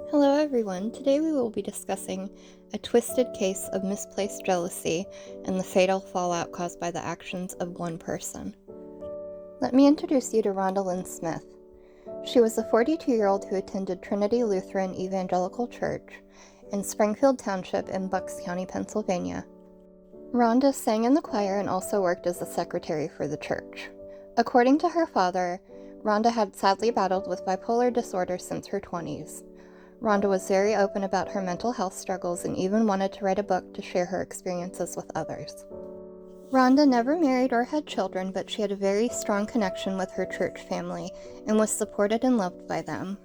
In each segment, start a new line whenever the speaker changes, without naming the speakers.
Hello everyone, today we will be discussing a twisted case of misplaced jealousy and the fatal fallout caused by the actions of one person. Let me introduce you to Rhonda Lynn Smith. She was a 42-year-old who attended Trinity Lutheran Evangelical Church in Springfield Township in Bucks County, Pennsylvania. Rhonda sang in the choir and also worked as a secretary for the church. According to her father, Rhonda had sadly battled with bipolar disorder since her 20s. Rhonda was very open about her mental health struggles and even wanted to write a book to share her experiences with others. Rhonda never married or had children, but she had a very strong connection with her church family and was supported and loved by them.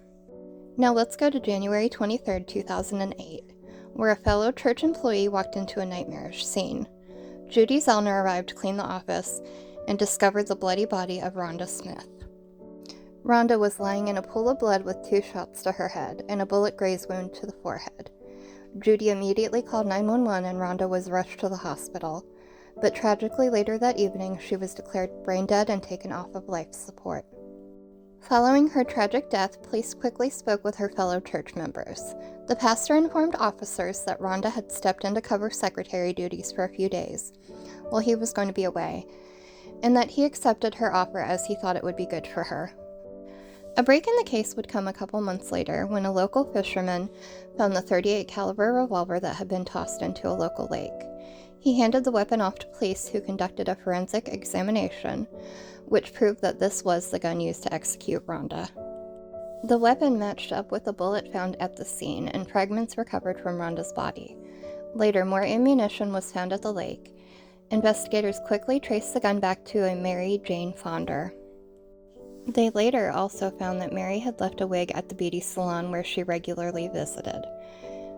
Now let's go to January 23, 2008, where a fellow church employee walked into a nightmarish scene. Judy Zellner arrived to clean the office and discovered the bloody body of Rhonda Smith. Rhonda was lying in a pool of blood with 2 shots to her head and a bullet graze wound to the forehead. Judy immediately called 911 and Rhonda was rushed to the hospital, but tragically later that evening she was declared brain dead and taken off of life support. Following her tragic death, police quickly spoke with her fellow church members. The pastor informed officers that Rhonda had stepped in to cover secretary duties for a few days while he was going to be away, and that he accepted her offer as he thought it would be good for her. A break in the case would come a couple months later when a local fisherman found the .38 caliber revolver that had been tossed into a local lake. He handed the weapon off to police, who conducted a forensic examination, which proved that this was the gun used to execute Rhonda. The weapon matched up with the bullet found at the scene, and fragments recovered from Rhonda's body. Later, more ammunition was found at the lake. Investigators quickly traced the gun back to a Mary Jane Fonder. They later also found that Mary had left a wig at the beauty salon where she regularly visited.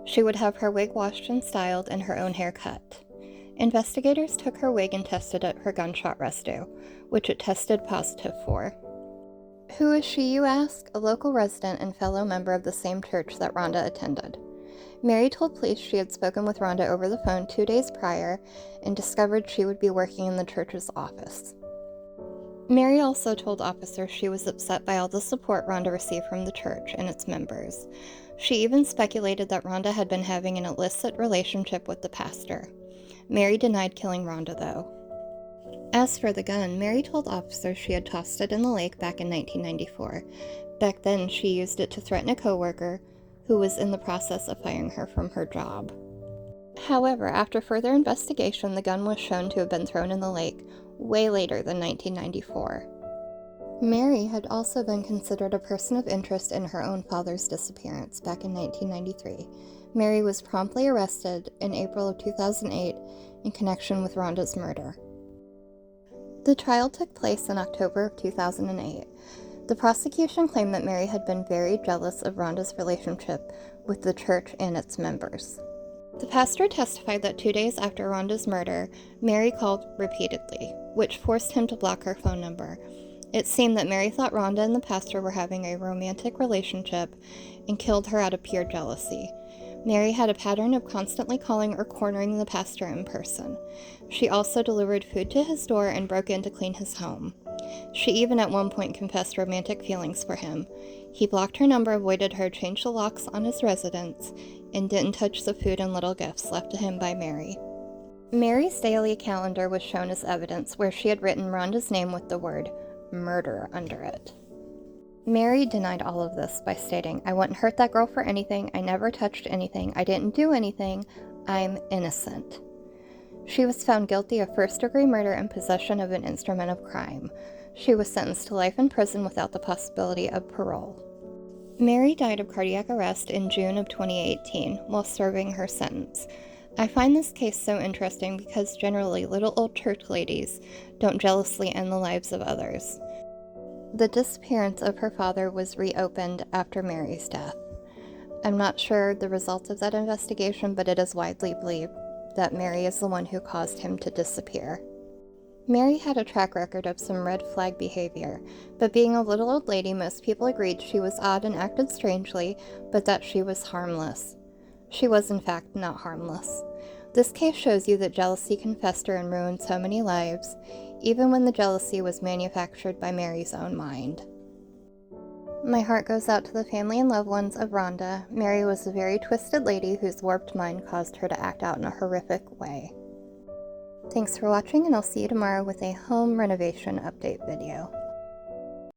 She would have her wig washed and styled and her own hair cut. Investigators took her wig and tested it for gunshot residue, which it tested positive for. Who is she, you ask? A local resident and fellow member of the same church that Rhonda attended. Mary told police she had spoken with Rhonda over the phone 2 days prior and discovered she would be working in the church's office. Mary also told officers she was upset by all the support Rhonda received from the church and its members. She even speculated that Rhonda had been having an illicit relationship with the pastor. Mary denied killing Rhonda, though. As for the gun, Mary told officers she had tossed it in the lake back in 1994. Back then, she used it to threaten a coworker who was in the process of firing her from her job. However, after further investigation, the gun was shown to have been thrown in the lake way later than 1994. Mary had also been considered a person of interest in her own father's disappearance back in 1993. Mary was promptly arrested in April of 2008 in connection with Rhonda's murder. The trial took place in October of 2008. The prosecution claimed that Mary had been very jealous of Rhonda's relationship with the church and its members. The pastor testified that 2 days after Rhonda's murder, Mary called repeatedly, which forced him to block her phone number. It seemed that Mary thought Rhonda and the pastor were having a romantic relationship and killed her out of pure jealousy. Mary had a pattern of constantly calling or cornering the pastor in person. She also delivered food to his door and broke in to clean his home. She even at one point confessed romantic feelings for him. He blocked her number, avoided her, changed the locks on his residence, and didn't touch the food and little gifts left to him by Mary. Mary's daily calendar was shown as evidence, where she had written Rhonda's name with the word murder under it. Mary denied all of this by stating, "I wouldn't hurt that girl for anything. I never touched anything. I didn't do anything. I'm innocent." She was found guilty of first-degree murder and possession of an instrument of crime. She was sentenced to life in prison without the possibility of parole. Mary died of cardiac arrest in June of 2018 while serving her sentence. I find this case so interesting because generally little old church ladies don't jealously end the lives of others. The disappearance of her father was reopened after Mary's death. I'm not sure the results of that investigation, but it is widely believed that Mary is the one who caused him to disappear. Mary had a track record of some red flag behavior, but being a little old lady, most people agreed she was odd and acted strangely, but that she was harmless. She was in fact not harmless. This case shows you that jealousy can fester and ruin so many lives, even when the jealousy was manufactured by Mary's own mind. My heart goes out to the family and loved ones of Rhonda. Mary was a very twisted lady whose warped mind caused her to act out in a horrific way. Thanks for watching, and I'll see you tomorrow with a home renovation update video.